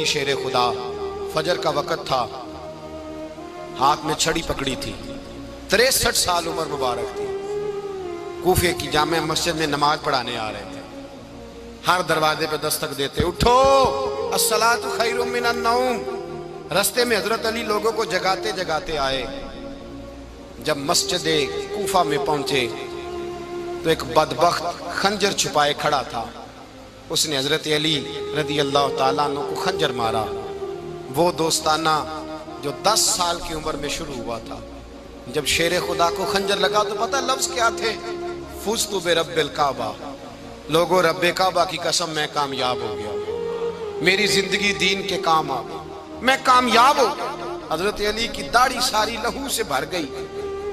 شیر خدا، فجر کا وقت تھا، ہاتھ میں چھڑی پکڑی تھی، 63 سال عمر مبارک تھی، کوفے کی جامع مسجد میں نماز پڑھانے آ رہے تھے۔ ہر دروازے پہ دستک دیتے، اٹھو الصلاۃ خیر من النوم۔ رستے میں حضرت علی لوگوں کو جگاتے جگاتے آئے۔ جب مسجد کوفہ میں پہنچے تو ایک بدبخت خنجر چھپائے کھڑا تھا، اس نے حضرت علی رضی اللہ تعالیٰ عنہ کو خنجر مارا۔ وہ دوستانہ جو 10 سال کی عمر میں شروع ہوا تھا، جب شیر خدا کو خنجر لگا تو پتہ لفظ کیا تھے؟ فزت برب الکعبہ، لوگوں رب کعبہ کی قسم میں کامیاب ہو گیا، میری زندگی دین کے کام آ گئی، میں کامیاب ہو گیا۔ حضرت علی کی داڑھی ساری لہو سے بھر گئی۔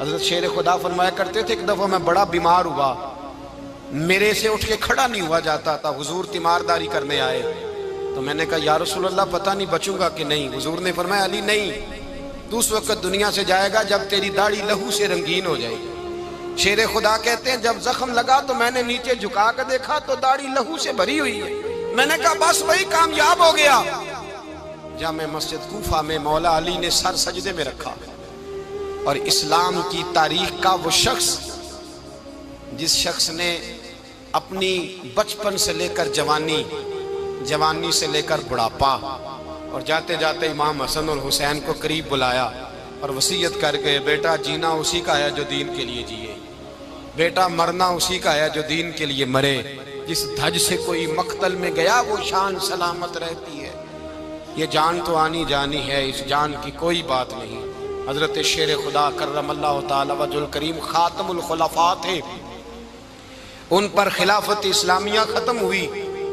حضرت شیر خدا فرمایا کرتے تھے، ایک دفعہ میں بڑا بیمار ہوا، میرے سے اٹھ کے کھڑا نہیں ہوا جاتا تھا، حضور تیمارداری کرنے آئے تو میں نے کہا یا رسول اللہ پتہ نہیں بچوں گا کہ نہیں۔ حضور نے فرمایا علی نہیں، تو اس وقت دنیا سے جائے گا جب تیری داڑھی لہو سے رنگین ہو جائے گی۔ شیر خدا کہتے ہیں جب زخم لگا تو میں نے نیچے جھکا کر دیکھا تو داڑھی لہو سے بھری ہوئی ہے، میں نے کہا بس وہی کامیاب ہو گیا۔ جامع مسجد کوفہ میں مولا علی نے سر سجدے میں رکھا، اور اسلام کی تاریخ کا وہ شخص جس شخص نے اپنی بچپن سے لے کر جوانی سے لے کر بڑھاپا، اور جاتے جاتے امام حسن اور حسین کو قریب بلایا اور وصیت کر کے بیٹا جینا اسی کا ہے جو دین کے لیے جیے، بیٹا مرنا اسی کا ہے جو دین کے لیے مرے، جس دھج سے کوئی مقتل میں گیا وہ شان سلامت رہتی ہے، یہ جان تو آنی جانی ہے، اس جان کی کوئی بات نہیں۔ حضرت شیر خدا کرم اللہ تعالی وجہ الکریم خاتم الخلفاء تھے، ان پر خلافت اسلامیہ ختم ہوئی۔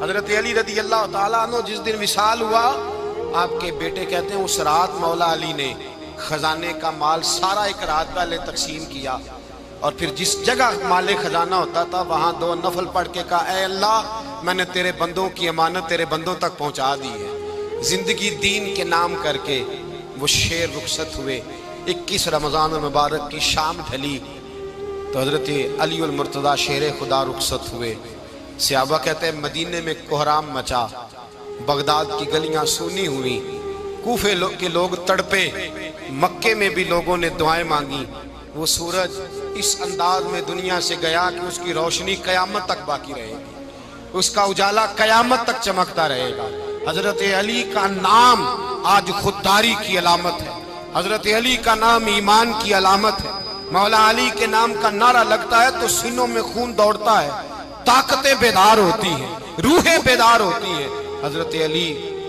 حضرت علی رضی اللہ تعالیٰ عنہ جس دن وصال ہوا، آپ کے بیٹے کہتے ہیں اس رات مولا علی نے خزانے کا مال سارا ایک رات پہلے تقسیم کیا، اور پھر جس جگہ مال خزانہ ہوتا تھا وہاں 2 نفل پڑھ کے کہا اے اللہ میں نے تیرے بندوں کی امانت تیرے بندوں تک پہنچا دی ہے۔ زندگی دین کے نام کر کے وہ شیر رخصت ہوئے۔ 21 رمضان المبارک کی شام ڈھلی تو حضرت علی المرتضیٰ شیر خدا رخصت ہوئے۔ صحابہ کہتے ہیں مدینے میں کوہرام مچا، بغداد کی گلیاں سونی ہوئی، کوفے کے لوگ تڑپے، مکے میں بھی لوگوں نے دعائیں مانگی۔ وہ سورج اس انداز میں دنیا سے گیا کہ اس کی روشنی قیامت تک باقی رہے گی، اس کا اجالا قیامت تک چمکتا رہے گا۔ حضرت علی کا نام آج خودداری کی علامت ہے، حضرت علی کا نام ایمان کی علامت ہے۔ مولا علی کے نام کا نعرہ لگتا ہے تو سینوں میں خون دوڑتا ہے، طاقتیں بیدار ہوتی ہیں، روحیں بیدار ہوتی ہیں۔ حضرت علی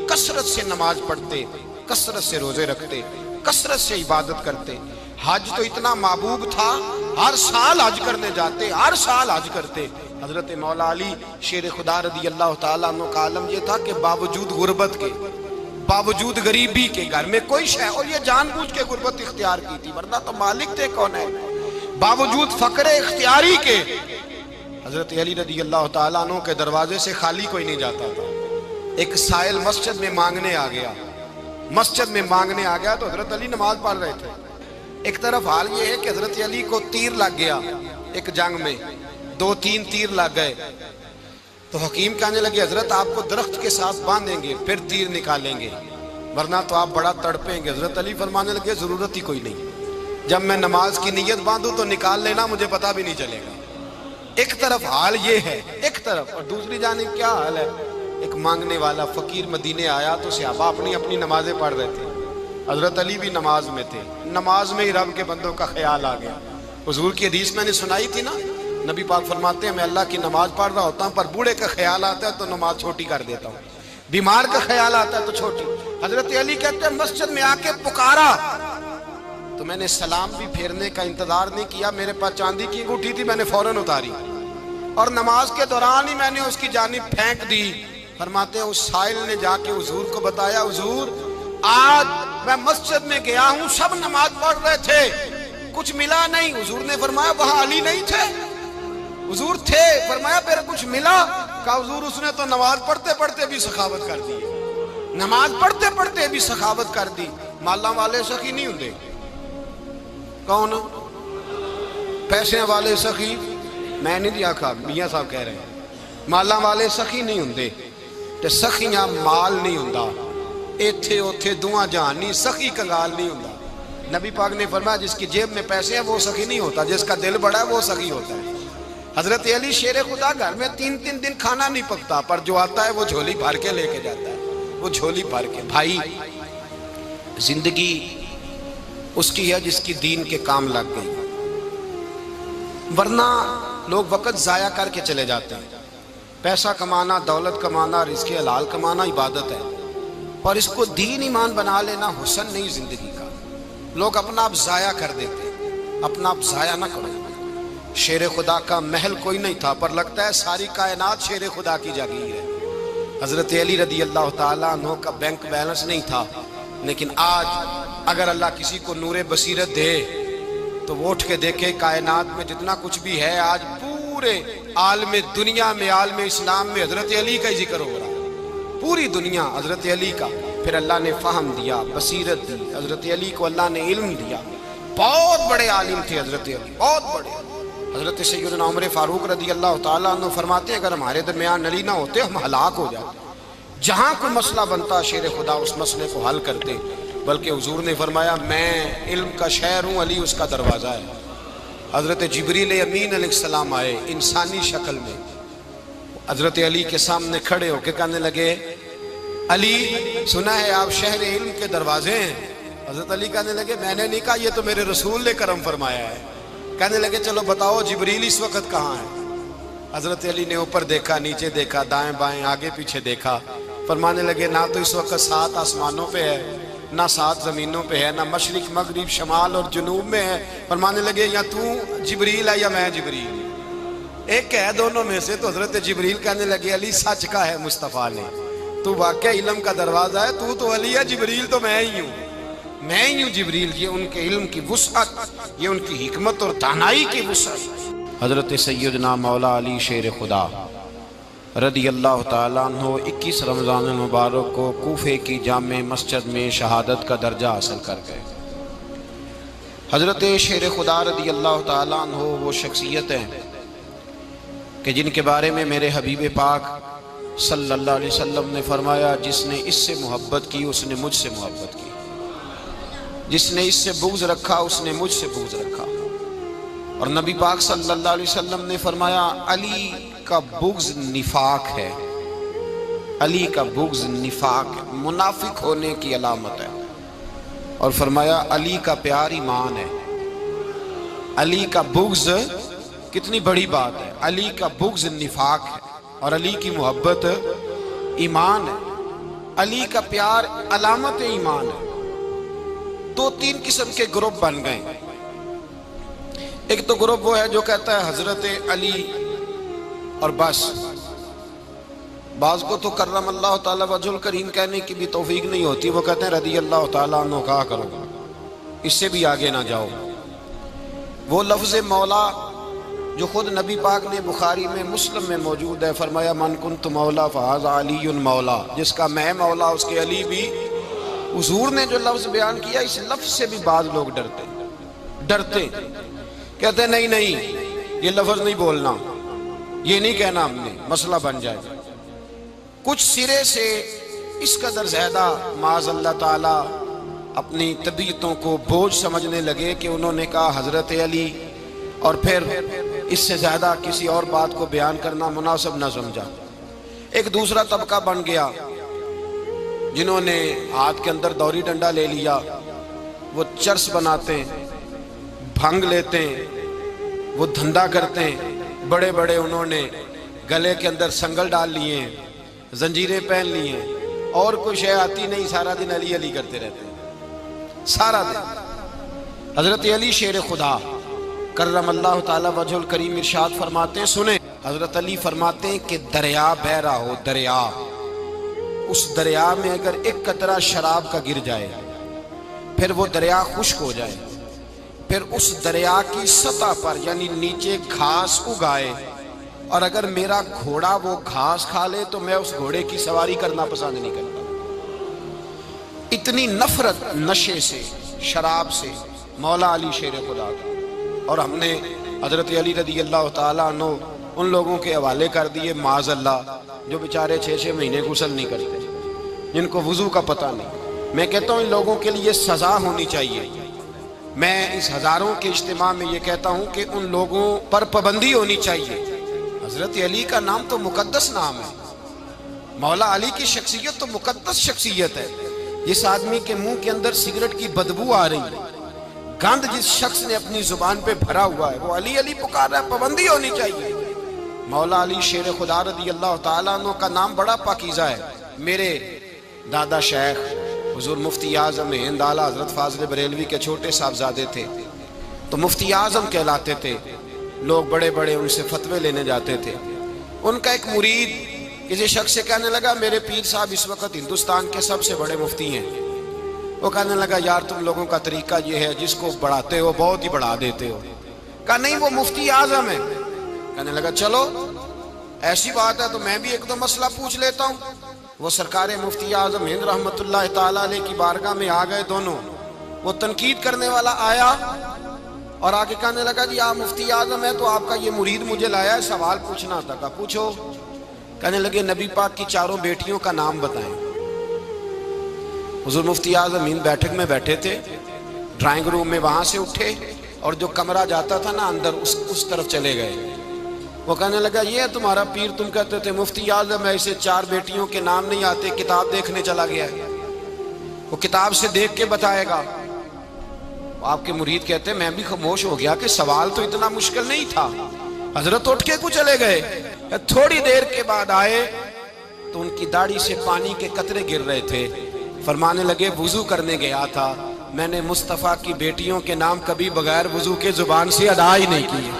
کثرت سے نماز پڑھتے، کثرت سے روزے رکھتے، کثرت سے عبادت کرتے۔ حج تو اتنا محبوب تھا، ہر سال حج کرنے جاتے، ہر سال حج کرتے۔ حضرت مولا علی شیر خدا رضی اللہ تعالیٰ عنہ کا عالم یہ تھا کہ باوجود غربت کے، باوجود غریبی کے، گھر میں کوئی شے، اور یہ جان بوجھ کے غربت اختیار کی تھی ورنہ تو مالک تھے کون ہے، باوجود فقر اختیاری کے حضرت علی رضی اللہ تعالیٰ عنہ کے دروازے سے خالی کوئی نہیں جاتا تھا۔ ایک سائل مسجد میں مانگنے آ گیا تو حضرت علی نماز پڑھ رہے تھے۔ ایک طرف حال یہ ہے کہ حضرت علی کو تیر لگ گیا، ایک جنگ میں 2-3 تیر لگ گئے تو حکیم کہنے لگے حضرت آپ کو درخت کے ساتھ باندھیں گے پھر تیر نکالیں گے ورنہ تو آپ بڑا تڑپیں گے۔ حضرت علی فرمانے لگے ضرورت ہی کوئی نہیں، جب میں نماز کی نیت باندھوں تو نکال لینا، مجھے پتہ بھی نہیں چلے گا۔ ایک طرف حال یہ ہے، ایک طرف، اور دوسری جانب کیا حال ہے؟ ایک مانگنے والا فقیر مدینے آیا تو صحابہ اپنی اپنی نمازیں پڑھ رہے تھے، حضرت علی بھی نماز میں تھے، نماز میں ہی رب کے بندوں کا خیال آ گیا۔ حضور کی حدیث میں نے سنائی تھی نا، نبی پاک فرماتے ہیں میں اللہ کی نماز پڑھ رہا ہوتا ہوں پر بوڑھے کا خیال آتا ہے تو نماز چھوٹی کر دیتا ہوں، بیمار کا خیال آتا ہے تو چھوٹی۔ حضرت علی کہتے ہیں مسجد میں آ کے پکارا تو میں نے سلام بھی پھیرنے کا انتظار نہیں کیا، میرے پاس چاندی کی انگوٹھی تھی، میں نے فوراً اتاری اور نماز کے دوران ہی میں نے اس کی جانب پھینک دی۔ فرماتے ہیں اس سائل نے جا کے حضور کو بتایا حضور آج میں مسجد میں گیا ہوں، سب نماز پڑھ رہے تھے، کچھ ملا نہیں۔ حضور نے فرمایا وہاں علی نہیں تھے؟ حضور تھے۔ فرمایا پھر کچھ ملا؟ کہا حضور اس نے تو نماز پڑھتے پڑھتے بھی سخاوت کر دی، نماز پڑھتے پڑھتے بھی سخاوت کر دی۔ مالاں والے سخی نہیں ہوندے، کون؟ پیسے والے سخی میں نہیں دیا کھا، میاں صاحب کہہ رہے ہیں مالاں والے سخی نہیں ہوندے، تے سخیاں مال نہیں ہوندا، ایتھے اوتھے دعا جہان نہیں، سخی کنگال نہیں ہوتا۔ نبی پاک نے فرمایا جس کی جیب میں پیسے ہیں وہ سخی نہیں ہوتا، جس کا دل بڑا ہے وہ سخی ہوتا ہے۔ حضرت علی شیر خدا گھر میں 3 دن کھانا نہیں پکتا، پر جو آتا ہے وہ جھولی بھر کے لے کے جاتا ہے، وہ جھولی بھر کے۔ بھائی زندگی اس کی ہے جس کی دین کے کام لگ گئی، ورنہ لوگ وقت ضائع کر کے چلے جاتے ہیں۔ پیسہ کمانا، دولت کمانا، رزق حلال کمانا عبادت ہے، پر اس کو دین ایمان بنا لینا حسن نہیں زندگی کا۔ لوگ اپنا آپ ضائع کر دیتے ہیں، اپنا آپ ضائع نہ کرو۔ شیر خدا کا محل کوئی نہیں تھا، پر لگتا ہے ساری کائنات شیر خدا کی جاگیر ہے۔ حضرت علی رضی اللہ تعالیٰ عنہ کا بینک بیلنس نہیں تھا، لیکن آج اگر اللہ کسی کو نور بصیرت دے تو وہ اٹھ کے دیکھے کائنات میں جتنا کچھ بھی ہے، آج پورے عالم دنیا میں، عالم اسلام میں حضرت علی کا ہی ذکر ہو رہا ہے، پوری دنیا حضرت علی کا۔ پھر اللہ نے فہم دیا، بصیرت دی، حضرت علی کو اللہ نے علم دیا۔ بہت بڑے عالم تھے حضرت علی، بہت بڑے۔ حضرت سیدنا عمر فاروق رضی اللہ تعالیٰ عنہ فرماتے ہیں اگر ہمارے درمیان علی نہ ہوتے ہم ہلاک ہو جاتے، جہاں کوئی مسئلہ بنتا شیر خدا اس مسئلے کو حل کرتے۔ بلکہ حضور نے فرمایا میں علم کا شہر ہوں، علی اس کا دروازہ ہے۔ حضرت جبریل امین علیہ السلام آئے انسانی شکل میں، حضرت علی کے سامنے کھڑے ہو کے کہنے لگے علی سنا ہے آپ شہر علم کے دروازے ہیں۔ حضرت علی کہنے لگے میں نے نہیں کہا، یہ تو میرے رسول نے کرم فرمایا ہے۔ کہنے لگے چلو بتاؤ جبریل اس وقت کہاں ہے؟ حضرت علی نے اوپر دیکھا، نیچے دیکھا، دائیں بائیں آگے پیچھے دیکھا، فرمانے لگے نہ تو اس وقت 7 آسمانوں پہ ہے، نہ 7 زمینوں پہ ہے، نہ مشرق مغرب شمال اور جنوب میں ہے۔ فرمانے لگے یا تو جبریل ہے یا میں جبریل، ایک ہے دونوں میں سے۔ تو حضرت جبریل کہنے لگے علی سچ کا ہے مصطفیٰ نے، تو واقعہ علم کا دروازہ ہے، تو علی ہے، جبریل تو میں ہی ہوں، میں ہی ہوں جبریل۔ یہ ان کے علم کی وسعت، یہ ان کی حکمت اور دانائی کی وسعت۔ حضرت سیدنا مولا علی شیر خدا رضی اللہ تعالیٰ عنہ 21 رمضان المبارک کو کوفے کی جامع مسجد میں شہادت کا درجہ حاصل کر گئے۔ حضرت شیر خدا رضی اللہ تعالیٰ عنہ وہ شخصیت ہیں کہ جن کے بارے میں میرے حبیب پاک صلی اللہ علیہ وسلم نے فرمایا جس نے اس سے محبت کی اس نے مجھ سے محبت کی، جس نے اس سے بغض رکھا اس نے مجھ سے بغض رکھا۔ اور نبی پاک صلی اللہ علیہ وسلم نے فرمایا علی کا بغض نفاق ہے، علی کا بغض نفاق ہے، منافق ہونے کی علامت ہے۔ اور فرمایا علی کا پیار ایمان ہے، علی کا بغض کتنی بڑی بات ہے، علی کا بغض نفاق ہے اور علی کی محبت ایمان ہے، علی کا پیار علامت ایمان ہے۔ 2-3 قسم کے گروپ بن گئے۔ ایک تو گروپ وہ ہے جو کہتا ہے حضرت علی اور بس، بعض کو تو کرم اللہ تعالیٰ وجہ الکریم کہنے کی بھی توفیق نہیں ہوتی، وہ کہتے ہیں رضی اللہ تعالیٰ عنہ کہا کرو، اس سے بھی آگے نہ جاؤ۔ وہ لفظ مولا جو خود نبی پاک نے بخاری میں مسلم میں موجود ہے، فرمایا من کنت مولا فہذا علی مولا، جس کا میں مولا اس کے علی بھی۔ حضور نے جو لفظ بیان کیا اس لفظ سے بھی بعض لوگ ڈرتے کہتے ہیں نہیں یہ لفظ نہیں بولنا، یہ نہیں کہنا ہم نے، مسئلہ بن جائے گا۔ کچھ سرے سے اس قدر زیادہ معاذ اللہ تعالی اپنی طبیعتوں کو بوجھ سمجھنے لگے کہ انہوں نے کہا حضرت علی، اور پھر اس سے زیادہ کسی اور بات کو بیان کرنا مناسب نہ سمجھا۔ ایک دوسرا طبقہ بن گیا جنہوں نے ہاتھ کے اندر دوری ڈنڈا لے لیا، وہ چرس بناتے ہیں، بھنگ لیتے ہیں، وہ دھندا کرتے ہیں، بڑے بڑے انہوں نے گلے کے اندر سنگل ڈال لیے ہیں، زنجیریں پہن لی ہیں، اور کوئی شے آتی نہیں، سارا دن علی علی کرتے رہتے ہیں سارا دن۔ حضرت علی شیر خدا کرم اللہ تعالی وجہ الکریم ارشاد فرماتے ہیں، سنیں حضرت علی فرماتے ہیں کہ دریا بہ رہا ہو، دریا، اس دریا میں اگر ایک قطرہ شراب کا گر جائے پھر وہ دریا خشک ہو جائے، پھر اس دریا کی سطح پر یعنی نیچے گھاس اگائے، اور اگر میرا گھوڑا وہ گھاس کھا لے تو میں اس گھوڑے کی سواری کرنا پسند نہیں کرتا۔ اتنی نفرت نشے سے، شراب سے مولا علی شیر خدا کا۔ اور ہم نے حضرت علی رضی اللہ تعالیٰ عنہ ان لوگوں کے حوالے کر دیے معاذ اللہ جو بیچارے 6 مہینے غسل نہیں کرتے، جن کو وضو کا پتہ نہیں. میں کہتا ہوں ان لوگوں کے لیے سزا ہونی چاہیے. میں اس ہزاروں کے اجتماع میں یہ کہتا ہوں کہ ان لوگوں پر پابندی ہونی چاہیے. حضرت علی کا نام تو مقدس نام ہے. مولا علی کی شخصیت تو مقدس شخصیت ہے. جس آدمی کے منہ کے اندر سگریٹ کی بدبو آ رہی ہے، گند جس شخص نے اپنی زبان پہ بھرا ہوا ہے، وہ علی علی پکار رہا ہے. پابندی ہونی چاہیے. مولا علی شیر خدا رضی اللہ تعالیٰ عنہ کا نام بڑا پاکیزہ ہے. میرے دادا شیخ حضور مفتی اعظم ہند اعلیٰ حضرت فاضل بریلوی کے چھوٹے صاحبزادے تھے، تو مفتی اعظم کہلاتے تھے. لوگ بڑے بڑے ان سے فتوے لینے جاتے تھے. ان کا ایک مرید کسی شخص سے کہنے لگا میرے پیر صاحب اس وقت ہندوستان کے سب سے بڑے مفتی ہیں. وہ کہنے لگا یار تم لوگوں کا طریقہ یہ ہے، جس کو بڑھاتے ہو بہت ہی بڑھا دیتے ہو. کہا نہیں وہ مفتی اعظم ہے. کہنے لگا چلو ایسی بات ہے تو میں بھی ایک دو مسئلہ پوچھ لیتا ہوں. وہ سرکار مفتی اعظم ہند رحمت اللہ تعالیٰ علیہ کی بارگاہ میں آ گئے دونوں. وہ تنقید کرنے والا آیا اور آگے کہنے لگا جی آپ مفتی اعظم ہے تو آپ کا یہ مرید مجھے لایا ہے، سوال پوچھنا تھا. کہا پوچھو. کہنے لگے نبی پاک کی چاروں بیٹیوں کا نام بتائیں. حضور مفتی اعظم ہند بیٹھک میں بیٹھے تھے، ڈرائنگ روم میں وہاں سے اٹھے اور جو کمرہ جاتا تھا نا اندر اس طرف چلے گئے. وہ کہنے لگا یہ ہے تمہارا پیر، تم کہتے تھے مفتی اعظم ہے، اسے چار بیٹیوں کے نام نہیں آتے، کتاب دیکھنے چلا گیا ہے، وہ کتاب سے دیکھ کے بتائے گا. آپ کے مرید کہتے ہیں میں بھی خاموش ہو گیا کہ سوال تو اتنا مشکل نہیں تھا. حضرت اٹھ کے کچھ چلے گئے. تھوڑی دیر کے بعد آئے تو ان کی داڑھی سے پانی کے قطرے گر رہے تھے. فرمانے لگے وضو کرنے گیا تھا، میں نے مصطفیٰ کی بیٹیوں کے نام کبھی بغیر وضو کے زبان سے ادا ہی نہیں کیے.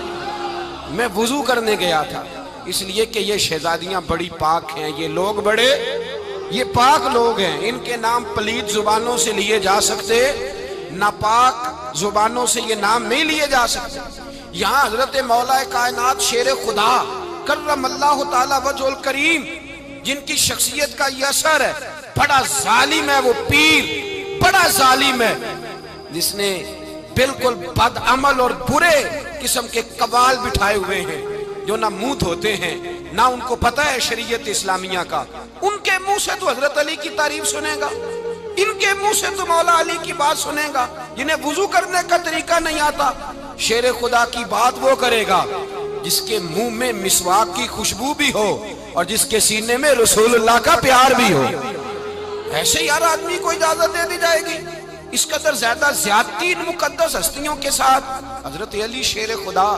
میں وضو کرنے گیا تھا اس لیے کہ یہ شہزادیاں بڑی پاک ہیں، یہ لوگ بڑے یہ پاک لوگ ہیں، ان کے نام پلید زبانوں سے لیے جا سکتے، ناپاک زبانوں سے یہ نام نہیں لیے جا سکتے. یہاں حضرت مولا کائنات شیر خدا کرم اللہ تعالی وجہ الکریم جن کی شخصیت کا یہ اثر ہے، بڑا ظالم ہے وہ پیر، بڑا ظالم ہے جس نے بالکل بد عمل اور برے قسم کے قوال بٹھائے ہوئے ہیں، جو نہ منہ دھوتے ہیں نہ ان کو پتہ ہے شریعت اسلامیہ کا. ان کے منہ سے تو حضرت علی کی تعریف سنے گا، ان کے منہ سے تو مولا علی کی بات سنے گا. جنہیں وضو کرنے کا طریقہ نہیں آتا، شیر خدا کی بات وہ کرے گا جس کے منہ میں مسواک کی خوشبو بھی ہو اور جس کے سینے میں رسول اللہ کا پیار بھی ہو. ایسے یار آدمی کو اجازت دے دی جائے گی؟ اس قدر زیادہ زیادتی ان مقدس ہستیوں کے ساتھ. حضرت علی شیر خدا،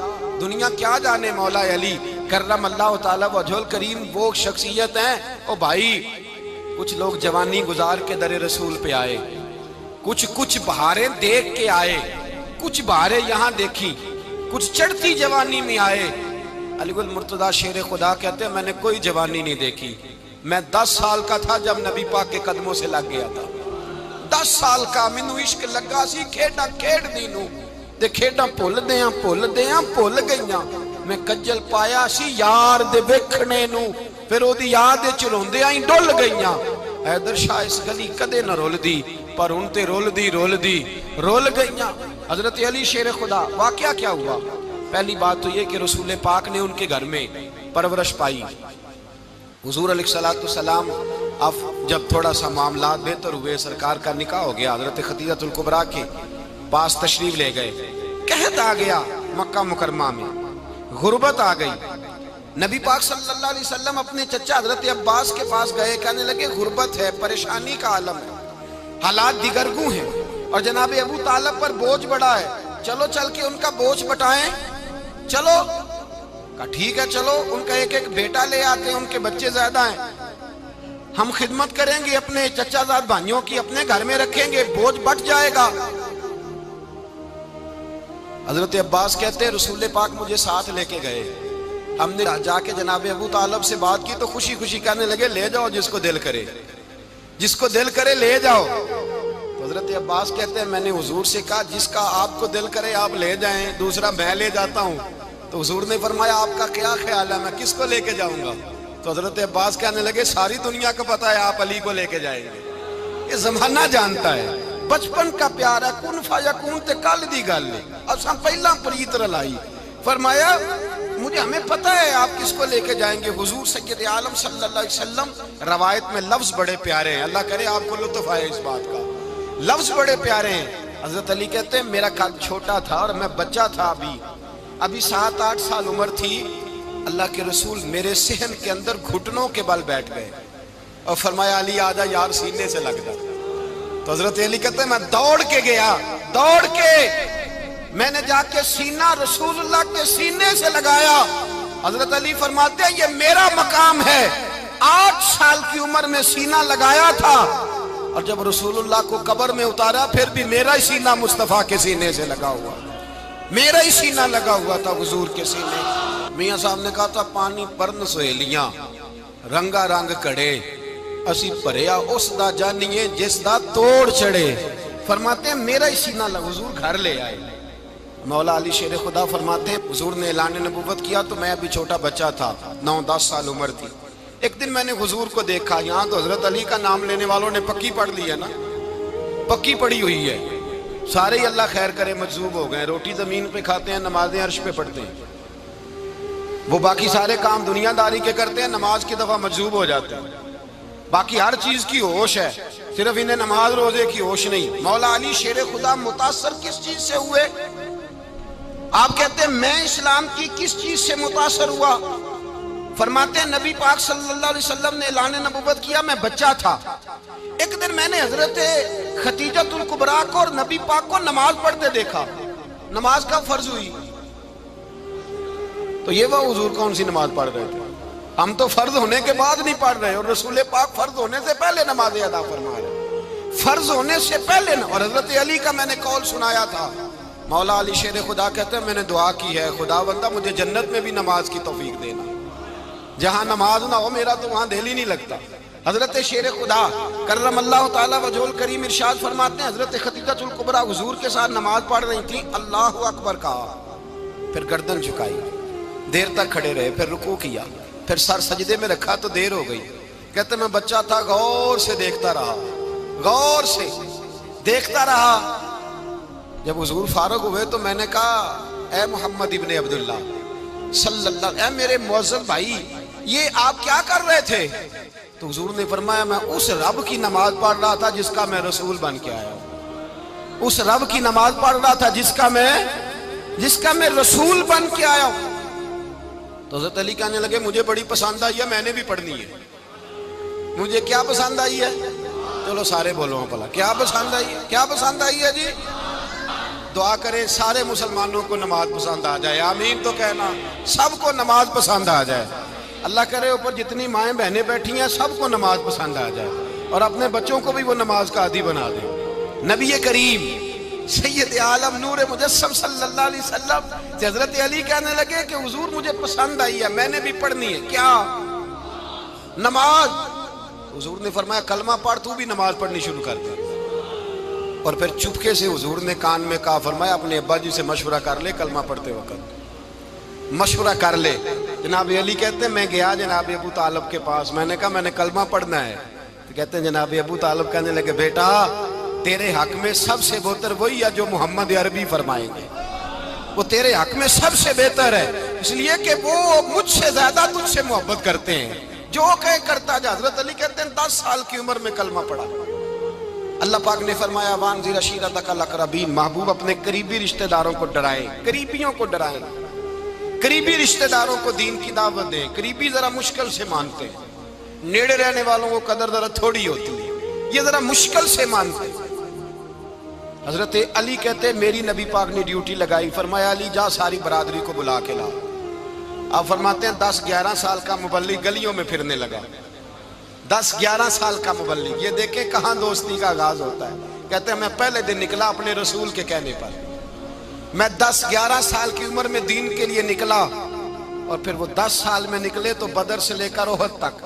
دنیا کیا جانے مولا علی کرم اللہ تعالی وجہ الکریم وہ شخصیت ہیں. او بھائی کچھ لوگ جوانی گزار کے در رسول پہ آئے، کچھ بہاریں دیکھ کے آئے، کچھ بہاریں یہاں دیکھی، کچھ چڑھتی جوانی میں آئے. علی گل مرتضیٰ شیر خدا کہتے ہیں میں نے کوئی جوانی نہیں دیکھی. میں 10 سال کا تھا جب نبی پاک کے قدموں سے لگ گیا تھا. 10 سال کا مینوں عشق لگا سی، کھیڈاں کھیڈ دی نوں تے کھیڈاں بھول بھول گئیاں. میں کجل پایا سی یار دے ویکھنے نوں، پھر او دی یاد وچ روندیاں ہی ڈل گئیاں. حیدر شاہ اس گلی کدے نہ رول دی، پر ہن تے رول دی رول گئیاں. حضرت علی شیر خدا، واقعہ کیا ہوا؟ پہلی بات تو یہ کہ رسول پاک نے ان کے گھر میں پرورش پائی. حضور علیہ السلام اب جب تھوڑا سا معاملات بہتر ہوئے، سرکار کا نکاح ہو گیا، حضرت خدیجہ الکبریٰ کے پاس تشریف لے گئے. قحط آ گیا مکہ مکرمہ میں، غربت آ گئی. نبی پاک صلی اللہ علیہ وسلم اپنے چچا حضرت عباس کے پاس گئے، کہنے لگے غربت ہے، پریشانی کا عالم ہے، حالات دیگرگوں ہیں اور جناب ابو طالب پر بوجھ بڑا ہے، چلو چل کے ان کا بوجھ بٹائیں. چلو کہا ٹھیک ہے چلو، ان کا ایک بیٹا لے آتے ہیں، ان کے بچے زیادہ ہیں، ہم خدمت کریں گے اپنے چچا زاد بھائیوں کی، اپنے گھر میں رکھیں گے، بوجھ بٹ جائے گا. حضرت عباس کہتے ہیں رسول پاک مجھے ساتھ لے کے گئے. ہم نے جا کے جناب ابو طالب سے بات کی تو خوشی خوشی کہنے لگے لے جاؤ جس کو دل کرے لے جاؤ. تو حضرت عباس کہتے ہیں میں نے حضور سے کہا جس کا آپ کو دل کرے آپ لے جائیں، دوسرا میں لے جاتا ہوں. تو حضور نے فرمایا آپ کا کیا خیال ہے، میں کس کو لے کے جاؤں گا؟ تو حضرت عباس کہنے لگے ساری دنیا کو پتا ہے آپ علی کو لے کے جائیں گے، یہ زمانہ جانتا ہے، بچپن کا پیار ہے، کن فیکون تے کل دی گل ہے. اساں پہلا پریت رلائی، فرمایا مجھے ہمیں پتہ ہے آپ کس کو لے کے جائیں گے، حضور سید عالم صلی اللہ علیہ وسلم۔ روایت میں لفظ بڑے پیارے ہیں، اللہ کرے آپ کو لطف آئے اس بات کا، لفظ بڑے پیارے ہیں۔ حضرت علی کہتے ہیں میرا قد چھوٹا تھا اور میں بچہ تھا، ابھی 7-8 سال عمر تھی، اللہ کے رسول میرے صحن کے اندر گھٹنوں کے بل بیٹھ گئے اور فرمایا علی آجا یار سینے سے لگ جا۔ تو حضرت علی کہتے ہیں میں دوڑ کے گیا، دوڑ کے میں نے جا کے سینہ رسول اللہ کے سینے سے لگایا۔ حضرت علی فرماتے ہیں یہ میرا مقام ہے، 8 سال کی عمر میں سینہ لگایا تھا، اور جب رسول اللہ کو قبر میں اتارا پھر بھی میرا ہی سینہ مصطفیٰ کے سینے سے لگا ہوا، میرا ہی سینہ لگا ہوا تھا حضور کے سینے۔ میاں صاحب نے کہا تھا پانی پرن سہیلیاں رنگا رنگ کڑے، اسی پریا اس دا جانیے جس دا توڑ چڑھے۔ فرماتے ہیں میرا ہی سینہ لگا، حضور گھر لے آئے۔ مولا علی شیر خدا فرماتے ہیں حضور نے اعلان نبوت کیا تو میں ابھی چھوٹا بچہ تھا، 9-10 سال عمر تھی۔ ایک دن میں نے حضور کو دیکھا، یہاں تو حضرت علی کا نام لینے والوں نے پکی پڑھ لی ہے نا، پکی پڑھی ہوئی ہے، سارے ہی اللہ خیر کرے مجذوب ہو گئے، روٹی زمین پہ کھاتے ہیں، نمازیں عرش پہ پڑھتے ہیں، وہ باقی سارے کام دنیا داری کے کرتے ہیں، نماز کی دفعہ مجذوب ہو جاتے ہیں، باقی ہر چیز کی ہوش ہے، صرف انہیں نماز روزے کی ہوش نہیں۔ مولا علی شیر خدا متاثر کس چیز سے ہوئے؟ آپ کہتے ہیں میں اسلام کی کس چیز سے متاثر ہوا؟ فرماتے ہیں نبی پاک صلی اللہ علیہ وسلم نے اعلان نبوت کیا، میں بچہ تھا، ایک دن میں نے حضرت خدیجۃ الکبریٰ کو اور نبی پاک کو نماز پڑھتے دیکھا۔ نماز کب فرض ہوئی؟ تو یہ وہ حضور کون سی نماز پڑھ رہے تھے؟ ہم تو فرض ہونے کے بعد نہیں پڑھ رہے، اور رسول پاک فرض ہونے سے پہلے نماز ادا فرما رہے، فرض ہونے سے پہلے نہ۔ اور حضرت علی کا میں نے قول سنایا تھا، مولا علی شیر خدا کہتے ہیں میں نے دعا کی ہے خدا بندہ مجھے جنت میں بھی نماز کی توفیق دینا، جہاں نماز نہ ہو میرا تو وہاں دل ہی نہیں لگتا۔ حضرت شیر خدا کرم اللہ تعالیٰ وجہ الکریم ارشاد فرماتے ہیں حضرت خدیجۃ الکبریٰ حضور کے ساتھ نماز پڑھ رہی تھیں، اللہ اکبر کہا، پھر گردن جھکائی، دیر تک کھڑے رہے، پھر رکوع کیا، پھر سر سجدے میں رکھا تو دیر ہو گئی۔ کہتے میں بچہ تھا، غور سے دیکھتا رہا، غور سے دیکھتا رہا۔ جب حضور فارغ ہوئے تو میں نے کہا اے محمد ابن عبداللہ صلی اللہ، اے میرے معزز بھائی یہ آپ کیا کر رہے تھے؟ تو حضور نے فرمایا میں اس رب کی نماز پڑھ رہا تھا جس کا میں رسول بن کے آیا ہوں، اس رب کی نماز پڑھ رہا تھا جس کا میں رسول بن کے آیا ہوں۔ تو حضرت علی کہنے لگے مجھے بڑی پسند آئی ہے، میں نے بھی پڑھنی ہے۔ مجھے کیا پسند آئی ہے؟ چلو سارے بولو پلا، کیا پسند آئی ہے؟ کیا پسند آئی ہے جی؟ دعا کریں سارے مسلمانوں کو نماز پسند آ جائے، آمین تو کہنا، سب کو نماز پسند آ جائے۔ اللہ کرے اوپر جتنی مائیں بہنیں بیٹھی ہیں سب کو نماز پسند آ جائے، اور اپنے بچوں کو بھی وہ نماز کا عادی بنا دیں۔ نبی کریم سید عالم نور مجسم صلی اللہ علیہ وسلم سے حضرت علی کہنے لگے کہ حضور مجھے پسند آئی ہے، میں نے بھی پڑھنی ہے۔ کیا؟ نماز۔ حضور نے فرمایا کلمہ پڑھ، تو بھی نماز پڑھنی شروع کر دے۔ اور پھر چپکے سے حضور نے کان میں کہا، فرمایا اپنے ابا جی سے مشورہ کر لے، کلمہ پڑھتے وقت مشورہ کر لے۔ جناب علی کہتے ہیں میں گیا جناب ابو طالب کے پاس، میں نے کہا میں نے کلمہ پڑھنا ہے، تو کہتے ہیں جناب ابو طالب کہنے لگے بیٹا تیرے حق میں سب سے بہتر وہی ہے جو محمد عربی فرمائیں گے، وہ تیرے حق میں سب سے بہتر ہے، اس لیے کہ وہ مجھ سے زیادہ تجھ سے محبت کرتے ہیں، جو کہے کرتا جا۔ حضرت علی کہتے ہیں 10 سال کی عمر میں کلمہ پڑھا۔ اللہ پاک نے فرمایا وانذر عشیرتک الاقربین، محبوب اپنے قریبی رشتہ داروں کو ڈرائیں، قریبیوں کو ڈرائیں، قریبی رشتہ داروں کو دین کی دعوت دیں۔ قریبی ذرا مشکل سے مانتے ہیں، نیڑے رہنے والوں کو قدر ذرا تھوڑی ہوتی ہے، یہ ذرا مشکل سے مانتے ہیں۔ حضرت علی کہتے ہیں میری نبی پاک نے ڈیوٹی لگائی، فرمایا علی جا ساری برادری کو بلا کے لا۔ آپ فرماتے ہیں 10-11 سال کا مبلغ گلیوں میں پھرنے لگا، 10-11 سال کا مبلغ، یہ دیکھیں کہاں دوستی کا آغاز ہوتا ہے۔ کہتے ہیں میں پہلے دن نکلا اپنے رسول کے کہنے پر، میں 10-11 سال کی عمر میں دین کے لیے نکلا، اور پھر وہ 10 سال میں نکلے تو بدر سے لے کر احد تک،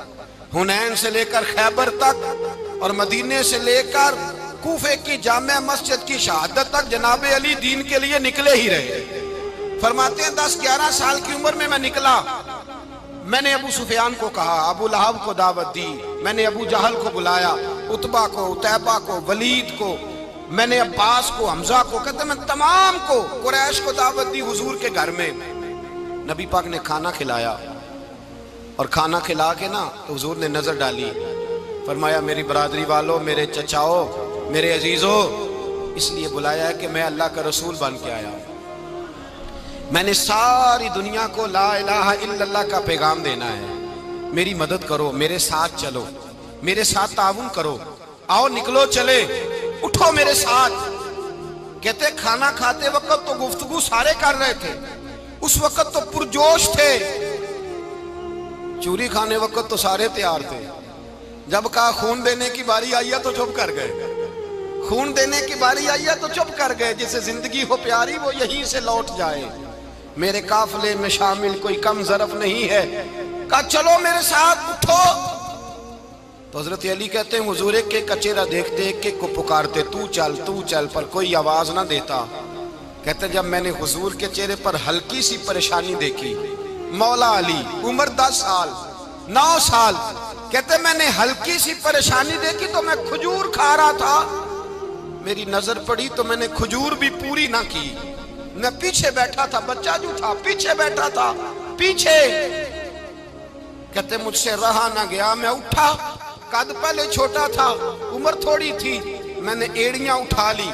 حنین سے لے کر خیبر تک، اور مدینے سے لے کر کوفے کی جامع مسجد کی شہادت تک جناب علی دین کے لیے نکلے ہی رہے۔ فرماتے ہیں 10-11 سال کی عمر میں نکلا، میں نے ابو سفیان کو کہا، ابو لہب کو دعوت دی، میں نے ابو جہل کو بلایا، عتبہ کو، عتیبہ کو، ولید کو، میں نے عباس کو، حمزہ کو، کہتے میں تمام کو، قریش کو دعوت دی حضور کے گھر میں۔ نبی پاک نے کھانا کھلایا، اور کھانا کھلا کے نا تو حضور نے نظر ڈالی، فرمایا میری برادری والوں، میرے چچاؤ، میرے عزیزوں، اس لیے بلایا ہے کہ میں اللہ کا رسول بن کے آیا ہوں، میں نے ساری دنیا کو لا الہ الا اللہ کا پیغام دینا ہے، میری مدد کرو، میرے ساتھ چلو، میرے ساتھ تعاون کرو، آؤ نکلو چلے، اٹھو میرے ساتھ۔ کہتے کھانا کھاتے وقت تو گفتگو سارے کر رہے تھے، اس وقت تو پرجوش تھے، چوری کھانے وقت تو سارے تیار تھے، جب کہا خون دینے کی باری آئی ہے تو چپ کر گئے، خون دینے کی باری آئی ہے تو چپ کر گئے، جسے زندگی ہو پیاری وہ یہیں سے لوٹ جائے، میرے قافلے میں شامل کوئی کم ظرف نہیں ہے، کہا چلو میرے ساتھ اٹھو۔ تو حضرت علی کہتے ہیں حضور ایک ایک کا چہرہ دیکھتے ایک ایک کو پکارتے، تو چل، پر کوئی آواز نہ دیتا۔ کہتے جب میں نے حضور کے چہرے پر ہلکی سی پریشانی دیکھی، مولا علی عمر 10 سال 9 سال، کہتے میں نے ہلکی سی پریشانی دیکھی تو میں کھجور کھا رہا تھا، میری نظر پڑی تو میں نے کھجور بھی پوری نہ کی، میں پیچھے بیٹھا تھا، بچہ جو تھا پیچھے بیٹھا تھا، پیچھے۔ کہتے مجھ سے رہا نہ گیا، میں اٹھا، قد پہلے چھوٹا تھا، عمر تھوڑی تھی، میں نے ایڑیاں اٹھا لی،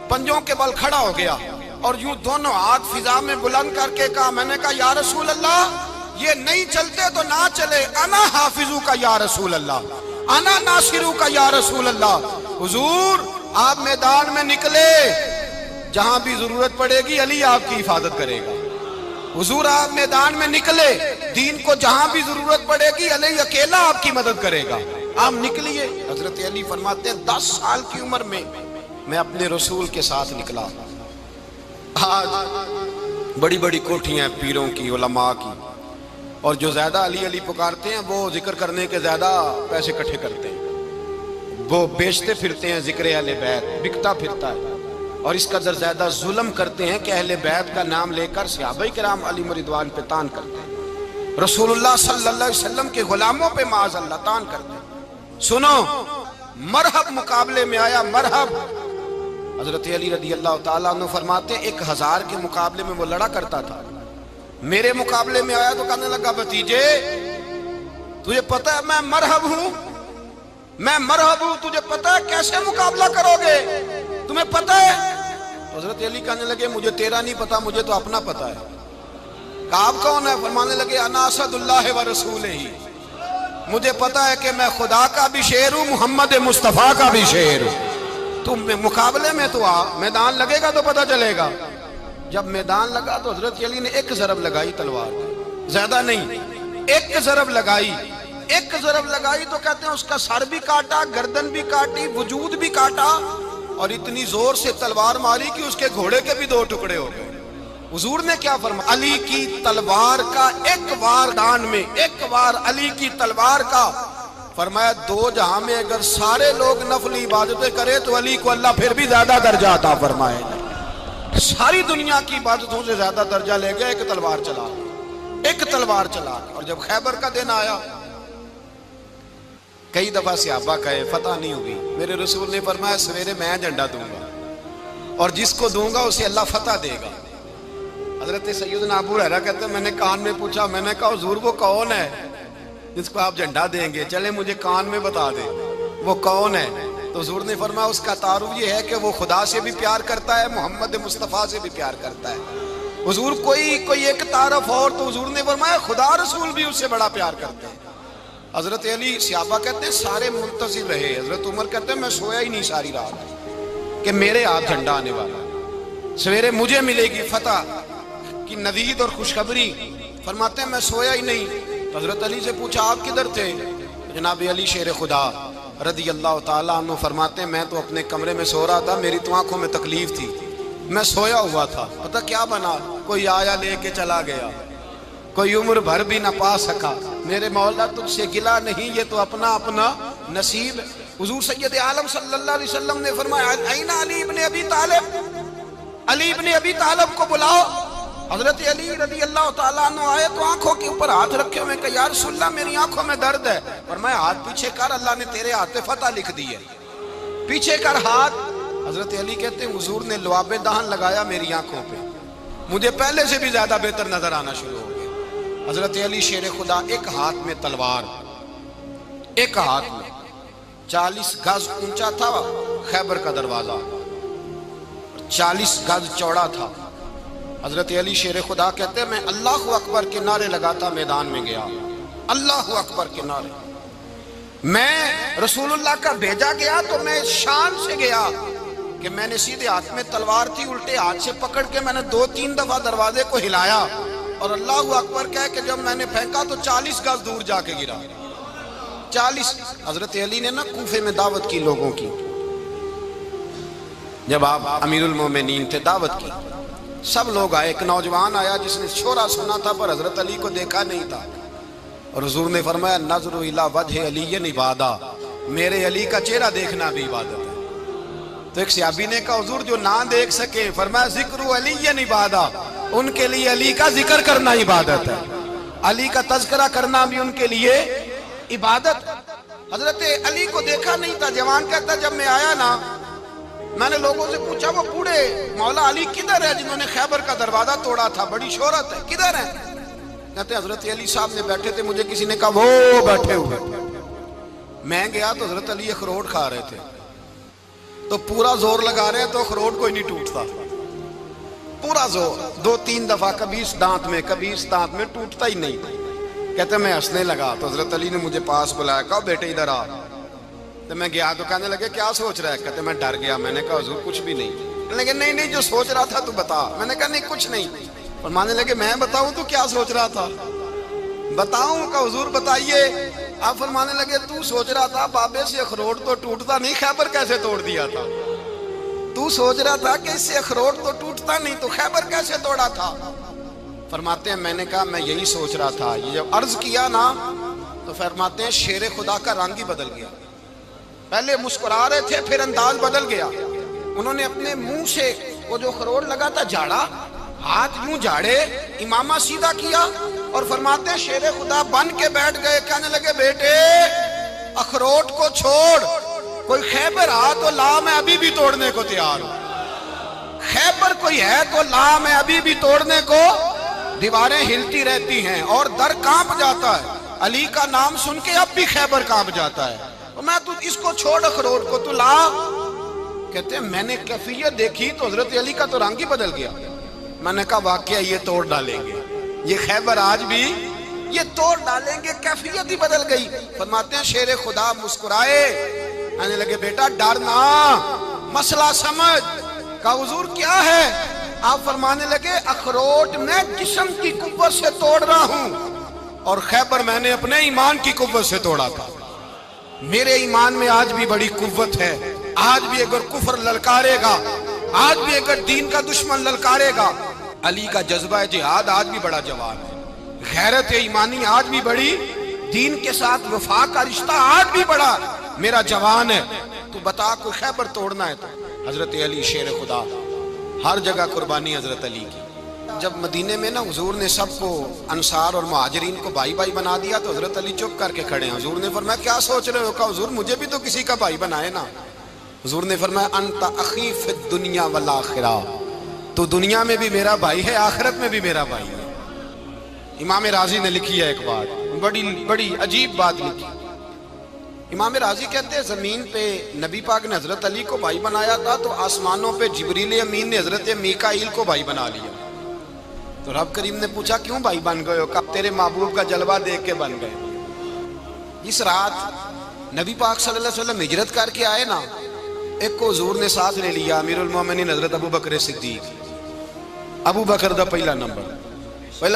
پنجوں کے بل کھڑا ہو گیا، اور یوں دونوں ہاتھ فضا میں بلند کر کے کہا، میں نے کہا یا رسول اللہ یہ نہیں چلتے تو نہ چلے، انا حافظو کا یا رسول اللہ، انا ناصرو کا یا رسول اللہ۔ حضور آپ میدان میں نکلے، جہاں بھی ضرورت پڑے گی علی آپ کی حفاظت کرے گا، حضور آپ میدان میں نکلے، دین کو جہاں بھی ضرورت پڑے گی علی اکیلا آپ کی مدد کرے گا، آپ نکلیے۔ حضرت علی فرماتے ہیں 10 سال کی عمر میں میں اپنے رسول کے ساتھ نکلا۔ آج بڑی بڑی کوٹھیاں پیروں کی، علماء کی، اور جو زیادہ علی علی پکارتے ہیں وہ ذکر کرنے کے زیادہ پیسے اکٹھے کرتے ہیں، وہ بیچتے پھرتے ہیں ذکر اہل بیت، بکتا پھرتا ہے، اور اس قدر زیادہ ظلم کرتے ہیں کہ اہل بیت کا نام لے کر صحابہ کرام علی رضوان پہ تان کرتے ہیں، رسول اللہ صلی اللہ علیہ وسلم کے غلاموں پہ معاذ اللہ تان کرتے ہیں۔ سنو، مرحب مقابلے میں آیا، مرحب۔ حضرت علی رضی اللہ تعالیٰ عنہ فرماتے ہیں 1000 کے مقابلے میں وہ لڑا کرتا تھا، میرے مقابلے میں آیا تو کہنے لگا بھتیجے تجھے پتہ ہے میں مرحب ہوں، میں مرحب ہوں، تجھے پتہ ہے کیسے مقابلہ کرو گے، تمہیں پتہ ہے؟ حضرت علی کہنے لگے مجھے تیرا نہیں پتا، مجھے تو اپنا پتا ہے۔ کہا آپ کون ہے؟ فرمانے لگے انا اسد اللہ و رسولہ، مجھے پتا ہے کہ میں خدا کا بھی شیر ہوں، محمد مصطفیٰ کا بھی شیر ہوں، تم مقابلے میں تو آ، میدان لگے گا تو پتہ چلے گا۔ جب میدان لگا تو حضرت علی نے ایک ضرب لگائی تلوار، زیادہ نہیں، ایک ضرب لگائی، ایک ضرب لگائی تو کہتے ہیں اس کا سر بھی کاٹا، گردن بھی کاٹی، وجود بھی کاٹا، اور اتنی زور سے تلوار ماری کہ اس کے گھوڑے کے بھی 2 ٹکڑے ہو گئے۔ حضور نے کیا فرمایا؟ علی کی تلوار کا ایک وار دان میں، ایک وار علی کی تلوار کا، فرمایا 2 جہاں میں اگر سارے لوگ نفلی عبادتیں کرے تو علی کو اللہ پھر بھی زیادہ درجہ عطا فرمائے گا، ساری دنیا کی عبادتوں سے زیادہ درجہ لے گئے، ایک تلوار چلا، ایک تلوار چلا۔ اور جب خیبر کا دن آیا، کئی دفعہ صحابہ کہے فتح نہیں ہوگی، میرے رسول نے فرمایا سویرے میں جھنڈا دوں گا، اور جس کو دوں گا اسے اللہ فتح دے گا۔ حضرت سیدنا ابو ہریرہ کہتے ہیں میں نے کان میں پوچھا، میں نے کہا حضور وہ کون ہے جس کو آپ جھنڈا دیں گے؟ چلے مجھے کان میں بتا دیں وہ کون ہے۔ تو حضور نے فرمایا اس کا تعارف یہ ہے کہ وہ خدا سے بھی پیار کرتا ہے، محمد مصطفیٰ سے بھی پیار کرتا ہے۔ حضور کوئی ایک تعارف اور، تو حضور نے فرمایا خدا رسول بھی اس سے بڑا پیار کرتے ہیں۔ حضرت علی صحابہ کہتے ہیں سارے منتظر رہے، حضرت عمر کہتے ہیں میں سویا ہی نہیں ساری رات کہ میرے ہاتھ جھنڈا آنے والا، سویرے مجھے ملے گی فتح کی نوید اور خوشخبری۔ فرماتے ہیں میں سویا ہی نہیں۔ تو حضرت علی سے پوچھا آپ کدھر تھے؟ جناب علی شیر خدا رضی اللہ تعالیٰ عنہ فرماتے ہیں میں تو اپنے کمرے میں سو رہا تھا، میری تو آنکھوں میں تکلیف تھی، میں سویا ہوا تھا، پتہ کیا بنا، کوئی آیا لے کے چلا گیا، کوئی عمر بھر بھی نہ پا سکا۔ میرے مولا تجھ سے گلا نہیں، یہ تو اپنا اپنا نصیب ہے۔ حضور سید عالم صلی اللہ علیہ وسلم نے فرمایا این علی ابن ابی طالب، علی ابن ابی طالب کو بلاؤ۔ حضرت علی رضی اللہ تعالیٰ عنہ آئے تو آنکھوں کے اوپر ہاتھ رکھے ہوئے کہ یا رسول اللہ میری آنکھوں میں درد ہے۔ فرمایا ہاتھ پیچھے کر، اللہ نے تیرے ہاتھ پہ فتح لکھ دی ہے، پیچھے کر ہاتھ۔ حضرت علی کہتے ہیں حضور نے لعاب دہن لگایا میری آنکھوں پہ، مجھے پہلے سے بھی زیادہ بہتر نظر آنا شروع ہو گیا۔ حضرت علی شیر خدا، ایک ہاتھ میں تلوار، ایک ہاتھ میں 40 گز اونچا تھا خیبر کا دروازہ، 40 گز چوڑا تھا۔ حضرت علی شیر خدا کہتے ہیں میں اللہ اکبر کے نعرے لگاتا میدان میں گیا، اللہ اکبر کے نعرے۔ میں رسول اللہ کا بھیجا گیا تو میں شان سے گیا کہ میں نے سیدھے ہاتھ میں تلوار تھی، الٹے ہاتھ سے پکڑ کے میں نے 2-3 دفعہ دروازے کو ہلایا اور اللہ اکبر کہہ کہ جب میں نے پھینکا تو 40 گز دور جا کے گرا۔ 40۔ حضرت علی نے نا کوفے میں دعوت کی لوگوں کی، جب آپ امیر المومنین تھے دعوت کی، سب لوگ آئے۔ ایک نوجوان آیا جس نے شورا سنا تھا پر حضرت علی کو دیکھا نہیں تھا، اور حضور نے فرمایا نظر الی وجہ علی عبادہ، میرے علی کا چہرہ دیکھنا بھی عبادت ہے۔ تو ایک صحابی نے کہا حضور جو نہ دیکھ سکے، فرمایا ذکر علی عبادہ، ان کے لیے علی کا ذکر کرنا عبادت ہے، علی کا تذکرہ کرنا بھی ان کے لیے عبادت۔ حضرت علی کو دیکھا نہیں تھا۔ جوان کہتا جب میں آیا نا، میں نے لوگوں سے پوچھا وہ بوڑھے مولا علی کدھر ہے جنہوں نے خیبر کا دروازہ توڑا تھا، بڑی شہرت ہے، کدھر ہے؟ کہتے حضرت علی صاحب نے بیٹھے تھے، مجھے کسی نے کہا وہ بیٹھے ہوئے۔ میں گیا تو حضرت علی اخروٹ کھا رہے تھے، تو پورا زور لگا رہے ہیں تو اخروٹ کوئی نہیں ٹوٹتا، پورا زور 2-3 دفعہ، کبھی اس دانت میں کبھی اس دانت میں، ٹوٹتا ہی نہیں۔ کہتے میں ہنسنے لگا تو حضرت علی نے مجھے پاس بلایا، کہا بیٹے ادھر آ۔ تو میں گیا تو کہنے لگے کیا سوچ رہا ہے؟ کہتے میں ڈر گیا۔ میں نے کہا حضور کچھ بھی نہیں۔ کہنے لگے نہیں جو سوچ رہا تھا تو بتا۔ میں نے کہا نہیں کچھ نہیں۔ فرمانے لگے میں بتاؤں تو کیا سوچ رہا تھا؟ بتاؤں؟ کہ حضور بتائیے۔ آپ فرمانے لگے تو سوچ رہا تھا بابے سے اخروٹ تو ٹوٹتا نہیں، خیبر کیسے توڑ دیا تھا؟ تو سوچ رہا تھا کہ اس سے اخروٹ تو ٹوٹتا نہیں تو خیبر کیسے توڑا تھا؟ فرماتے ہیں میں نے کہا میں یہی سوچ رہا تھا۔ یہ جب عرض کیا نا تو فرماتے ہیں شیر خدا کا رنگ ہی بدل گیا، پہلے مسکرا رہے تھے پھر انداز بدل گیا۔ انہوں نے اپنے منہ سے وہ جو خروٹ لگا تھا جھاڑا، ہاتھ یوں جھاڑے، امامہ سیدھا کیا، اور فرماتے ہیں شیر خدا بن کے بیٹھ گئے۔ کہنے لگے بیٹے اخروٹ کو چھوڑ، کوئی خیبر آ تو لا، میں ابھی بھی توڑنے کو تیار ہوں۔ خیبر کوئی ہے تو لا، میں ابھی بھی توڑنے کو۔ دیواریں ہلتی رہتی ہیں اور در کانپ جاتا ہے، علی کا نام سن کے اب بھی خیبر کانپ جاتا ہے، میں تو اس کو چھوڑ اخروٹ کو تو لا۔ کہتے ہیں میں نے کیفیت دیکھی تو حضرت علی کا تو رنگ ہی بدل گیا۔ میں نے کہا واقعہ یہ توڑ ڈالیں گے، یہ خیبر آج بھی یہ توڑ ڈالیں گے، کیفیت ہی بدل گئی۔ فرماتے ہیں شیر خدا مسکرائے، کہنے لگے بیٹا ڈرنا، مسئلہ سمجھ۔ کہا حضور کیا ہے؟ آپ فرمانے لگے اخروٹ میں جسم کی قوت سے توڑ رہا ہوں اور خیبر میں نے اپنے ایمان کی قوت سے توڑا تھا۔ میرے ایمان میں آج بھی بڑی قوت ہے، آج بھی اگر کفر للکارے گا، آج بھی اگر دین کا دشمن للکارے گا، علی کا جذبہ جہاد آج بھی بڑا جوان ہے، غیرت ایمانی آج بھی بڑی، دین کے ساتھ وفا کا رشتہ آج بھی بڑا میرا جوان ہے۔ تو بتا کوئی خیبر توڑنا ہے تو حضرت علی شیر خدا، ہر جگہ قربانی حضرت علی کی۔ جب مدینے میں نا حضور نے سب کو انصار اور مہاجرین کو بھائی بھائی بنا دیا تو حضرت علی چپ کر کے کھڑے ہیں۔ حضور نے فرمایا کیا سوچ رہے ہو؟ کہا حضور مجھے بھی تو کسی کا بھائی بنائے نا۔ حضور نے فرمایا انت اخی فی الدنیا والآخرہ، تو دنیا میں بھی میرا بھائی ہے، آخرت میں بھی میرا بھائی ہے۔ امام راضی نے لکھی ہے ایک بات، بڑی عجیب بات لکھی۔ امام راضی کہتے ہیں زمین پہ نبی پاک نے حضرت علی کو بھائی بنایا تھا تو آسمانوں پہ جبریل امین نے حضرت میکائیل کو بھائی بنا لیا۔ تو رب کریم نے پوچھا کیوں بھائی بن گئے ہو؟ کہا تیرے محبوب کا جلوہ دیکھ کے بن گئے۔ اس رات نبی پاک صلی اللہ علیہ وسلم ہجرت کر کے آئے نا، ایک کو حضور نے ساتھ لے لیا، امیر المومنین حضرت ابو بکر صدیق۔ ابو بکر دا پہلا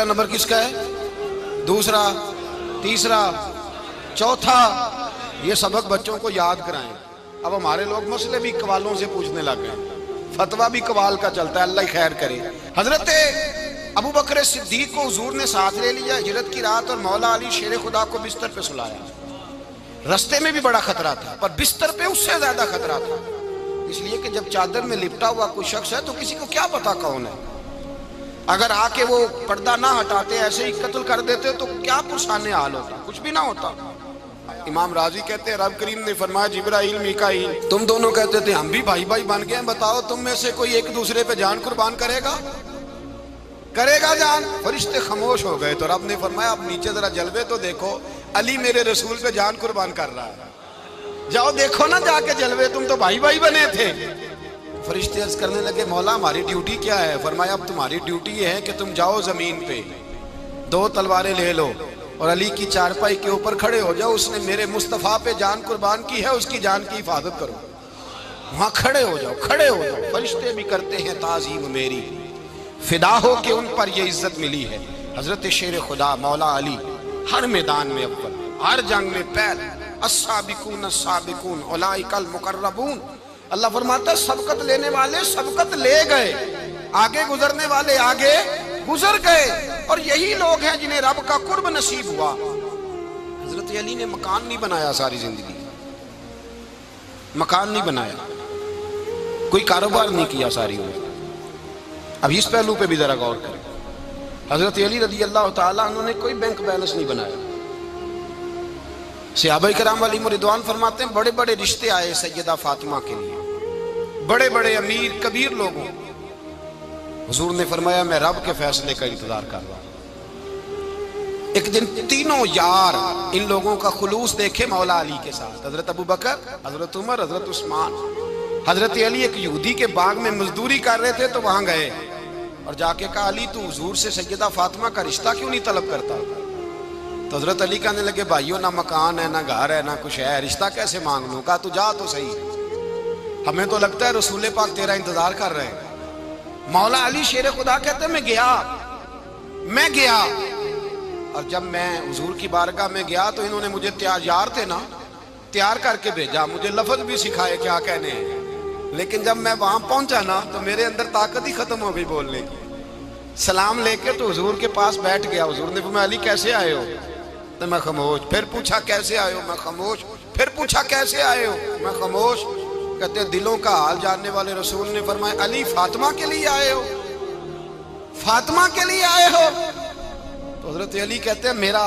نمبر کس کا ہے؟ دوسرا، تیسرا، چوتھا۔ یہ سبق بچوں کو یاد کرائیں۔ اب ہمارے لوگ مسئلے بھی قوالوں سے پوچھنے لگ گئے، فتویٰ بھی قوال کا چلتا ہے، اللہ ہی خیر کرے۔ حضرت ابو بکر صدیق کو حضور نے ساتھ لے لیا ہجرت کی رات، اور مولا علی شیر خدا کو بستر پہ سلایا۔ رستے میں بھی بڑا خطرہ تھا پر بستر پہ اس سے زیادہ خطرہ تھا، اس لیے کہ جب چادر میں لپٹا ہوا کوئی شخص ہے تو کسی کو کیا پتا کون ہے، اگر آ کے وہ پردہ نہ ہٹاتے ایسے ہی قتل کر دیتے تو کیا پرسانے حال ہوتا، کچھ بھی نہ ہوتا۔ امام راضی کہتے ہیں رب کریم نے فرمایا جبرائیل میکائیل تم دونوں کہتے تھے ہم بھی بھائی بھائی بن گئے ہیں، بتاؤ تم میں سے کوئی ایک دوسرے پہ جان قربان کرے گا؟ کرے گا جان؟ فرشتے خاموش ہو گئے تو رب نے فرمایا اب نیچے ذرا جلوے تو دیکھو، علی میرے رسول پہ جان قربان کر رہا ہے، جاؤ دیکھو نا جا کے جلوے، تم تو بھائی بھائی بنے تھے۔ فرشتے عرض کرنے لگے مولا ہماری ڈیوٹی کیا ہے؟ فرمایا اب تمہاری ڈیوٹی یہ ہے کہ تم جاؤ زمین پہ، 2 تلواریں لے لو اور علی کی چارپائی کے اوپر کھڑے ہو جاؤ، اس نے میرے مصطفیٰ پہ جان قربان کی ہے، اس کی جان کی حفاظت کرو۔ وہاں کھڑے ہو جاؤ، کھڑے ہو جاؤ۔ فرشتے بھی کرتے ہیں تعظیم میری، فدا ہو کہ ان پر یہ عزت ملی ہے۔ حضرت شیر خدا مولا علی ہر میدان میں اول، ہر جنگ میں پہل، السابقون السابقون اولئک المقربون۔ اللہ فرماتا ہے سبقت لینے والے سبقت لے گئے، آگے گزرنے والے آگے گزر گئے، اور یہی لوگ ہیں جنہیں رب کا قرب نصیب ہوا۔ حضرت علی نے مکان نہیں بنایا ساری زندگی، مکان نہیں بنایا، کوئی کاروبار نہیں کیا ساری عمر۔ اب اس پہلو پہ بھی ذرا غور کریں، حضرت علی رضی اللہ تعالیٰ عنہ نے کوئی بینک بیلنس نہیں بنایا۔ صحابہ کرام علیہم رضوان فرماتے ہیں بڑے بڑے رشتے آئے سیدہ فاطمہ کے لیے، بڑے بڑے امیر کبیر لوگوں، حضور نے فرمایا میں رب کے فیصلے کا انتظار کر رہا ہوں۔ ایک دن تینوں یار ان لوگوں کا خلوص دیکھے مولا علی کے ساتھ، حضرت ابو بکر، حضرت عمر، حضرت عثمان۔ حضرت علی ایک یہودی کے باغ میں مزدوری کر رہے تھے تو وہاں گئے اور جا کے کہا علی تو حضور سے سیدہ فاطمہ کا رشتہ کیوں نہیں طلب کرتا؟ تو حضرت علی کہنے لگے بھائیو نہ مکان ہے نہ گھر ہے نہ کچھ ہے، رشتہ کیسے مانگ لوں؟ کہا تو جا تو صحیح، ہمیں تو لگتا ہے رسول پاک تیرا انتظار کر رہے ہیں۔ مولا علی شیر خدا کہتے ہیں میں گیا اور جب میں حضور کی بارگاہ میں گیا تو انہوں نے مجھے یار تھے نا تیار کر کے بھیجا، مجھے لفظ بھی سکھائے کیا کہنے ہیں، لیکن جب میں وہاں پہنچا نا تو میرے اندر طاقت ہی ختم ہو گئی بولنے کی۔ سلام لے کے تو حضور کے پاس بیٹھ گیا، حضور نے فرمایا علی کیسے آئے ہو؟ تو میں خاموش، پھر پوچھا کیسے آئے ہو؟ میں خاموش، پھر پوچھا کیسے آئے ہو؟ میں خاموش۔ کہتے ہیں دلوں کا حال جاننے والے رسول نے فرمایا علی فاطمہ کے لیے آئے ہو؟ فاطمہ کے لیے آئے ہو؟ تو حضرت علی کہتے ہیں میرا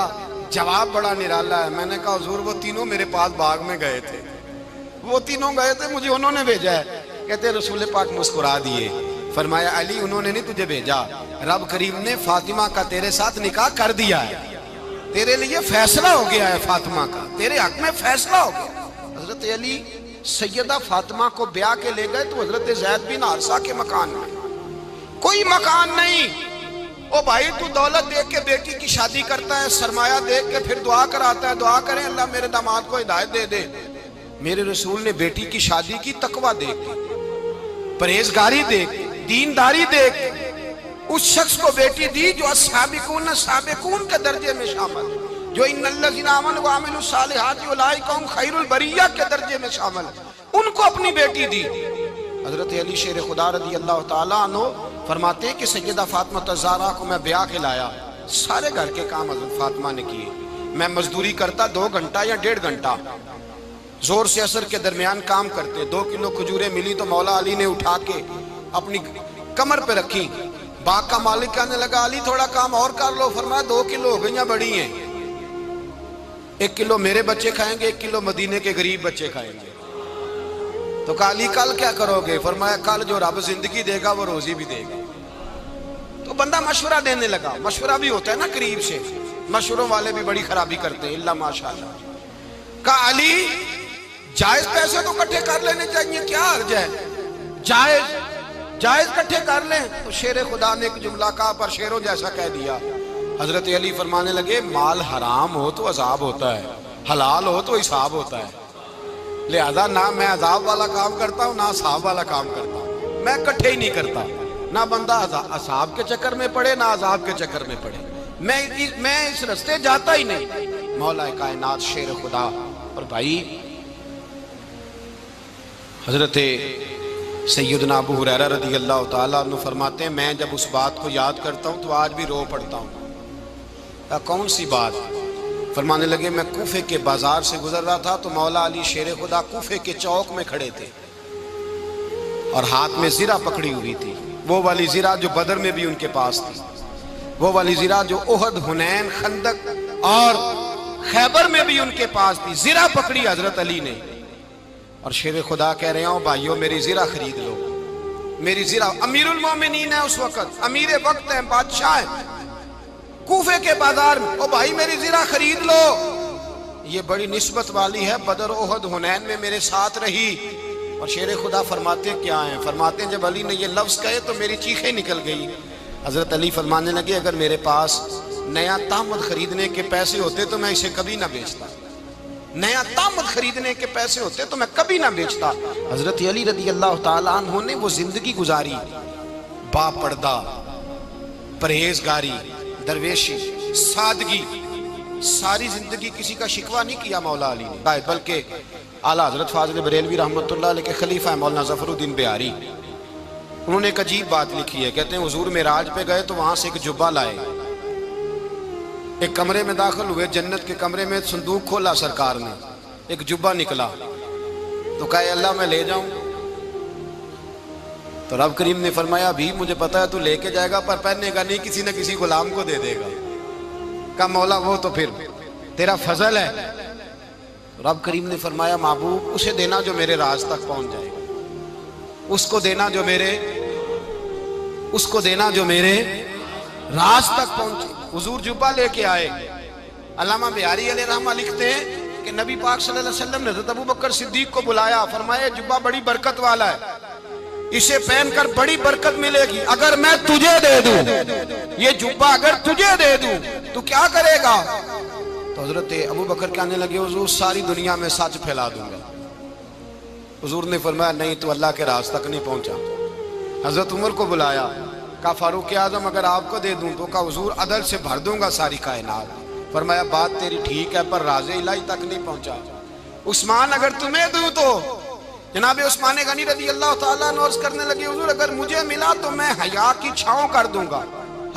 جواب بڑا نرالا ہے۔ میں نے کہا حضور وہ تینوں میرے پاس باغ میں گئے تھے، وہ تینوں گئے تھے، مجھے انہوں نے بھیجا ہے۔ کہتے ہیں رسول پاک مسکرا دیے، فرمایا علی انہوں نے نہیں تجھے بھیجا، رب کریم نے فاطمہ کا تیرے ساتھ نکاح کر دیا ہے، تیرے لیے فیصلہ ہو گیا ہے، فاطمہ کا تیرے حق میں فیصلہ ہو گیا۔ حضرت علی سیدہ فاطمہ کو بیاہ کے لے گئے تو حضرت زید بن حارثہ کے مکان میں، کوئی مکان نہیں۔ او بھائی تو دولت دیکھ کے بیٹی کی شادی کرتا ہے، سرمایہ دیکھ کے پھر دعا کراتا ہے، دعا کریں اللہ میرے داماد کو ہدایت دے دے۔ میرے رسول نے بیٹی کی شادی کی تقوی دیکھ کے، پرہیزگاری دیکھ کے، دینداری دیکھ کے، اس شخص کو بیٹی دی جو السابقون السابقون کے درجے میں شامل، جو ان الذین آمنوا وعملوا الصالحات اولئک هم خیر البریہ کے درجے میں شامل، ان کو اپنی بیٹی دی۔ حضرت علی شیر خدا رضی اللہ تعالیٰ عنہ فرماتے ہیں کہ سیدہ فاطمہ الزہرا کو میں بیاہ کے لایا، سارے گھر کے کام حضرت فاطمہ نے کیے، میں مزدوری کرتا 2 گھنٹہ یا 1.5 گھنٹہ، زور سے عصر کے درمیان کام کرتے، 2 کلو کھجوریں ملی تو مولا علی نے اٹھا کے اپنی کمر پہ رکھی۔ باغ کا مالک کہنے لگا علی تھوڑا کام اور کر لو، فرمایا 2 کلو ہو گئیں بڑی ہیں، 1 کلو میرے بچے کھائیں گے، 1 کلو مدینے کے غریب بچے کھائیں گے۔ تو کہا علی کل کیا کرو گے؟ فرمایا کل جو رب زندگی دے گا وہ روزی بھی دے گا۔ تو بندہ مشورہ دینے لگا، مشورہ بھی ہوتا ہے نا قریب سے، مشوروں والے بھی بڑی خرابی کرتے ہیں اللہ ماشاءاللہ۔ کہا علی جائز پیسے تو کٹھے کر لینے چاہیے، کیا حرج ہے، جائز کٹھے کر لیں۔ تو شیر خدا نے ایک جملہ کہا پر شیروں جیسا کہہ دیا۔ حضرت علی فرمانے لگے مال حرام ہو تو عذاب ہوتا ہے، حلال ہو تو حساب ہوتا ہے، لہذا نہ میں عذاب والا کام کرتا ہوں نہ حساب والا کام کرتا ہوں، میں کٹھے ہی نہیں کرتا، نہ بندہ حساب کے چکر میں پڑے نہ عذاب کے چکر میں پڑے، میں اس رستے جاتا ہی نہیں۔ مولا کائنات شیر خدا۔ اور بھائی حضرت سیدنا ابو ہریرہ رضی اللہ تعالیٰ عنہ فرماتے ہیں میں جب اس بات کو یاد کرتا ہوں تو آج بھی رو پڑتا ہوں۔ کون سی بات؟ فرمانے لگے میں کوفے کے بازار سے گزر رہا تھا تو مولا علی شیر خدا کوفے کے چوک میں کھڑے تھے اور ہاتھ میں زرہ پکڑی ہوئی تھی، وہ والی زرہ جو بدر میں بھی ان کے پاس تھی، وہ والی زرہ جو احد، حنین، خندق اور خیبر میں بھی ان کے پاس تھی، زرہ پکڑی حضرت علی نے اور شیر خدا کہہ رہے ہوں بھائیو میری زرہ خرید لو، میری زرہ امیر المومنین ہے اس وقت، امیر وقت ہے، بادشاہ ہے کوفے کے بازار میں، او بھائی میری زرہ خرید لو. یہ بڑی نسبت والی ہے، بدر احد حنین میں میرے ساتھ رہی. اور شیر خدا فرماتے کیا ہیں؟ فرماتے ہیں جب علی نے یہ لفظ کہے تو میری چیخیں نکل گئی. حضرت علی فرمانے لگے اگر میرے پاس نیا تامد خریدنے کے پیسے ہوتے تو میں اسے کبھی نہ بیچتا، نیا تامد خریدنے کے پیسے ہوتے تو میں کبھی نہ بیچتا. حضرت علی رضی اللہ تعالیٰ عنہ نے وہ زندگی گزاری، با پردہ، پرہیزگاری، درویشی، سادگی، ساری زندگی کسی کا شکوہ نہیں کیا مولا علی نے، بلکہ اعلیٰ حضرت فاضل بریلوی رحمۃ اللہ علیہ کے خلیفہ مولانا ظفر الدین بہاری، انہوں نے ایک عجیب بات لکھی ہے. کہتے ہیں حضور معراج پہ گئے تو وہاں سے ایک جبہ لائے، ایک کمرے میں داخل ہوئے، جنت کے کمرے میں صندوق کھولا سرکار نے، ایک جبہ نکلا تو کہا اے اللہ میں لے جاؤں؟ تو رب کریم نے فرمایا بھی مجھے پتا ہے تو لے کے جائے گا پر پہننے گا نہیں، کسی نہ کسی غلام کو دے دے گا. کہا مولا وہ تو پھر تیرا فضل ہے. رب کریم نے فرمایا محبوب اسے دینا جو میرے راز تک پہنچ جائے گا، اس کو دینا جو میرے راز تک پہنچے. حضور جبہ لے کے آئے. علامہ بہاری علیہ رحمہ لکھتے ہیں کہ نبی پاک صلی اللہ علیہ وسلم نے حضرت ابوبکر صدیق کو بلایا، فرمایا جبہ بڑی برکت والا ہے، اسے پہن کر بڑی برکت ملے گی، اگر میں تجھے دے دوں یہ جبہ، اگر تجھے دے دوں تو کیا کرے گا؟ تو حضرت ابوبکر کہنے لگے حضور ساری دنیا میں سچ پھیلا دوں گا. حضور نے فرمایا نہیں تو اللہ کے راز تک نہیں پہنچا. حضرت عمر کو بلایا، کہا فاروق اعظم اگر آپ کو دے دوں تو کہا حضور عدل سے بھر دوں گا ساری کائنات. فرمایا بات تیری ٹھیک ہے پر راز الہی تک نہیں پہنچا. عثمان اگر تمہیں دوں تو جناب عثمان غنی رضی اللہ تعالیٰ عنہ عرض کرنے لگے حضور اگر مجھے ملا تو میں حیا کی چھاؤں کر دوں گا،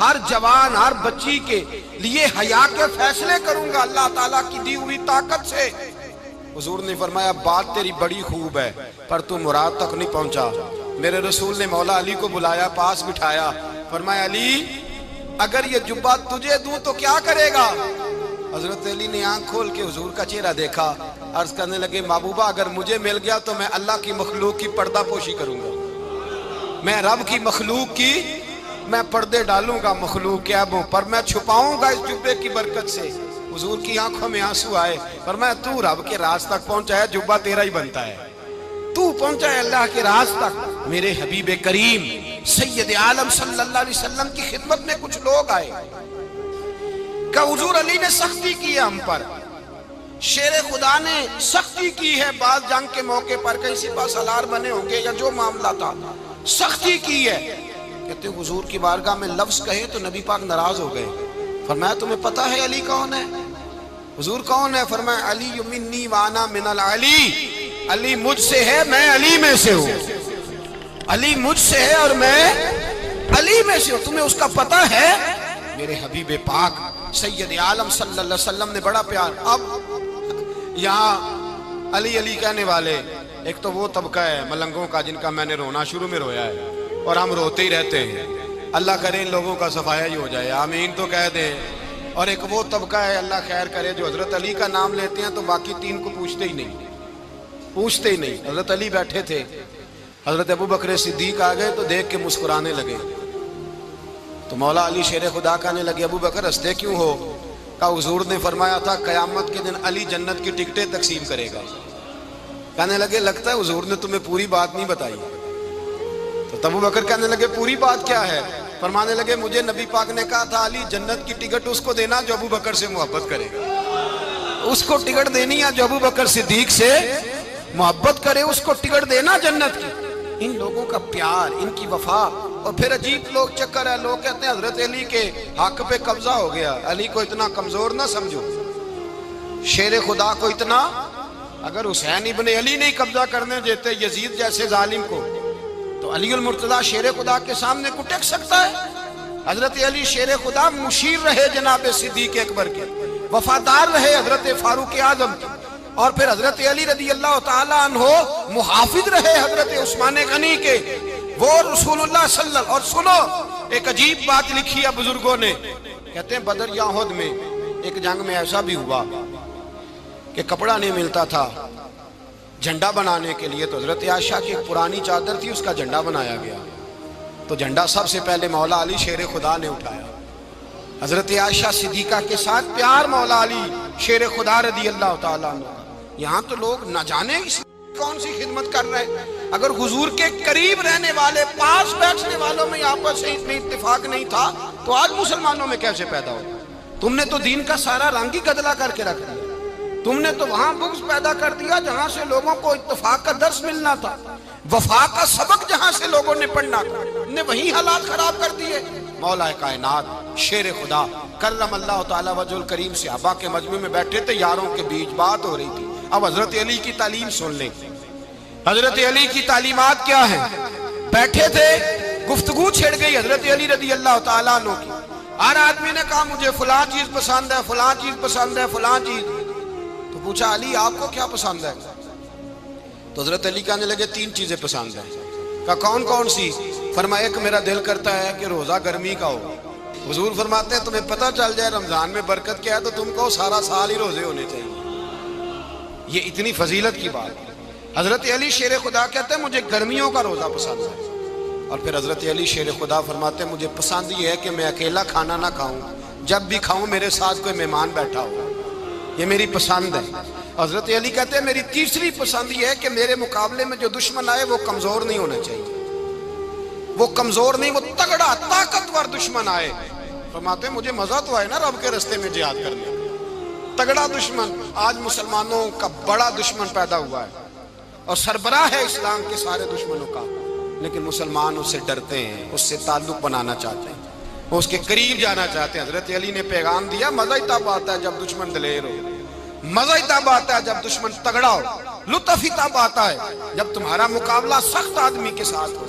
ہر جوان ہر بچی کے لیے حیا کے فیصلے کروں گا اللہ تعالیٰ کی دی ہوئی طاقت سے. حضور نے فرمایا بات تیری بڑی خوب ہے پر تو مراد تک نہیں پہنچا. میرے رسول نے مولا علی کو بلایا، پاس بٹھایا، فرمایا علی اگر یہ جبہ تجھے دوں تو کیا کرے گا؟ حضرت علی نے آنکھ کھول کے حضور کا چہرہ دیکھا، عرض کرنے لگے محبوبہ اگر مجھے مل گیا تو میں اللہ کی مخلوق کی پردہ پوشی کروں گا، میں رب کی مخلوق کی میں پردے ڈالوں گا مخلوق کے عیبوں پر، میں چھپاؤں گا اس جبے کی برکت سے. حضور کی آنکھوں میں آنسو آئے، فرمایا تو رب کے راز تک پہنچا ہے، جبہ تیرا ہی بنتا ہے، تو پہنچا ہے اللہ کے راز تک. میرے حبیب کریم سید عالم صلی اللہ علیہ وسلم کی خدمت میں کچھ لوگ آئے کہ حضور علی نے سختی کی ہے ہم پر، شیر خدا نے سختی کی ہے، بعض جنگ کے موقع پر کہیں سپہ سالار بنے ہوں گے یا جو معاملہ تھا سختی کی ہے. کہتے ہیں حضور کی بارگاہ میں لفظ کہے تو نبی پاک ناراض ہو گئے. فرمایا تمہیں پتہ ہے علی کون ہے؟ حضور کون ہے؟ فرمایا علی منی وانا من العلی، علی مجھ سے ہے میں علی میں سے ہوں، علی مجھ سے ہے اور میں علی میں سے ہوں. تمہیں اس کا پتہ ہے؟ میرے حبیب پاک سید عالم صلی اللہ علیہ وسلم نے بڑا پیار. اب یہاں علی علی کہنے والے ایک تو وہ طبقہ ہے ملنگوں کا جن کا میں نے رونا شروع میں رویا ہے اور ہم روتے ہی رہتے ہیں، اللہ کرے ان لوگوں کا صفایا ہی ہو جائے، آمین تو کہہ دیں. اور ایک وہ طبقہ ہے اللہ خیر کرے جو حضرت علی کا نام لیتے ہیں تو باقی تین کو پوچھتے ہی نہیں. حضرت علی بیٹھے تھے، حضرت ابوبکر صدیق آ گئے تو دیکھ کے مسکرانے لگے. تو مولا علی شیر خدا کہنے لگے ابوبکر ہنستے کیوں ہو؟ کہا حضور نے فرمایا تھا قیامت کے دن علی جنت کی ٹکٹیں تقسیم کرے گا. کہنے لگے لگتا ہے حضور نے تمہیں پوری بات نہیں بتائی. تو ابوبکر کہنے لگے پوری بات کیا ہے؟ فرمانے لگے مجھے نبی پاک نے کہا تھا علی جنت کی ٹکٹ اس کو دینا جو ابوبکر سے محبت کرے گا، اس کو ٹکٹ دینی ہے جو ابوبکر صدیق سے محبت کرے، اس کو ٹکٹ دینا جنت کی. ان لوگوں کا پیار، ان کی وفا. اور پھر عجیب لوگ چکر ہے، لوگ کہتے ہیں حضرت علی کے حق پہ قبضہ ہو گیا. علی کو اتنا کمزور نہ سمجھو، شیر خدا کو اتنا، اگر حسین ابن علی نہیں قبضہ کرنے دیتے یزید جیسے ظالم کو تو علی المرتضیٰ شیر خدا کے سامنے کو ٹک سکتا ہے؟ حضرت علی شیر خدا مشیر رہے جناب صدیق اکبر کے، وفادار رہے حضرت فاروق اعظم کے، اور پھر حضرت علی رضی اللہ تعالیٰ عنہ محافظ رہے حضرت عثمان غنی کے، وہ رسول اللہ صلی اللہ. اور سنو ایک عجیب بات لکھی ہے بزرگوں نے، کہتے ہیں بدر یا احد میں ایک جنگ میں ایسا بھی ہوا کہ کپڑا نہیں ملتا تھا جھنڈا بنانے کے لیے، تو حضرت عائشہ کی ایک پرانی چادر تھی اس کا جھنڈا بنایا گیا. تو جھنڈا سب سے پہلے مولا علی شیر خدا نے اٹھایا. حضرت عائشہ صدیقہ کے ساتھ پیار مولا علی شیر خدا رضی اللہ تعالیٰ عنہ. یہاں تو لوگ نہ جانے کون سی خدمت کر رہے ہیں. اگر حضور کے قریب رہنے والے پاس بیٹھنے والوں میں آپس سے اتنی اتفاق نہیں تھا تو آج مسلمانوں میں کیسے پیدا ہو؟ تم نے تو دین کا سارا رنگ ہی گدلا کر کے رکھ دیا. تم نے تو وہاں بغض پیدا کر دیا جہاں سے لوگوں کو اتفاق کا درس ملنا تھا, وفا کا سبق جہاں سے لوگوں نے پڑھنا تھا, نے وہی حالات خراب کر دیے. مولا کائنات شیر خدا کرم اللہ تعالی وجہ الکریم صحابہ کے مجمع میں بیٹھے تھے, یاروں کے بیچ بات ہو رہی تھی. اب حضرت علی کی تعلیم سن لیں. حضرت علی کی تعلیمات کیا ہیں؟ بیٹھے تھے, گفتگو چھڑ گئی حضرت علی رضی اللہ تعالیٰ عنہ کی. ہر آدمی نے کہا مجھے فلاں چیز پسند ہے, فلاں چیز پسند ہے, فلاں چیز. تو پوچھا علی آپ کو کیا پسند ہے؟ تو حضرت علی کہنے لگے 3 چیزیں پسند ہیں. کہا کون کون سی؟ فرمایا ایک میرا دل کرتا ہے کہ روزہ گرمی کا ہو. حضور فرماتے ہیں تمہیں پتہ چل جائے رمضان میں برکت کیا ہے تو تم کو سارا سال ہی روزے ہونے چاہیے. یہ اتنی فضیلت کی بات. حضرت علی شیر خدا کہتے ہیں مجھے گرمیوں کا روزہ پسند ہے. اور پھر حضرت علی شیر خدا فرماتے ہیں مجھے پسند یہ ہے کہ میں اکیلا کھانا نہ کھاؤں, جب بھی کھاؤں میرے ساتھ کوئی مہمان بیٹھا ہو. یہ میری پسند ہے. حضرت علی کہتے ہیں میری تیسری پسند یہ ہے کہ میرے مقابلے میں جو دشمن آئے وہ کمزور نہیں ہونا چاہیے. وہ کمزور نہیں, وہ تگڑا طاقتور دشمن آئے. فرماتے ہیں مجھے مزہ تو آئے نا رب کے رستے میں جہاد کرنے. تگڑا دشمن. آج مسلمانوں کا بڑا دشمن پیدا ہوا ہے اور سربراہ ہے اسلام کے سارے دشمنوں کا, لیکن مسلمان اس سے ڈرتے ہیں, اس سے تعلق بنانا چاہتے ہیں, اس کے قریب جانا چاہتے ہیں. حضرت علی نے پیغام دیا مزہ ہی تب آتا ہے جب دشمن دلیر ہو, مزہ ہی تب آتا ہے جب دشمن تگڑا ہو, لطف ہی تب آتا ہے جب تمہارا مقابلہ سخت آدمی کے ساتھ ہو.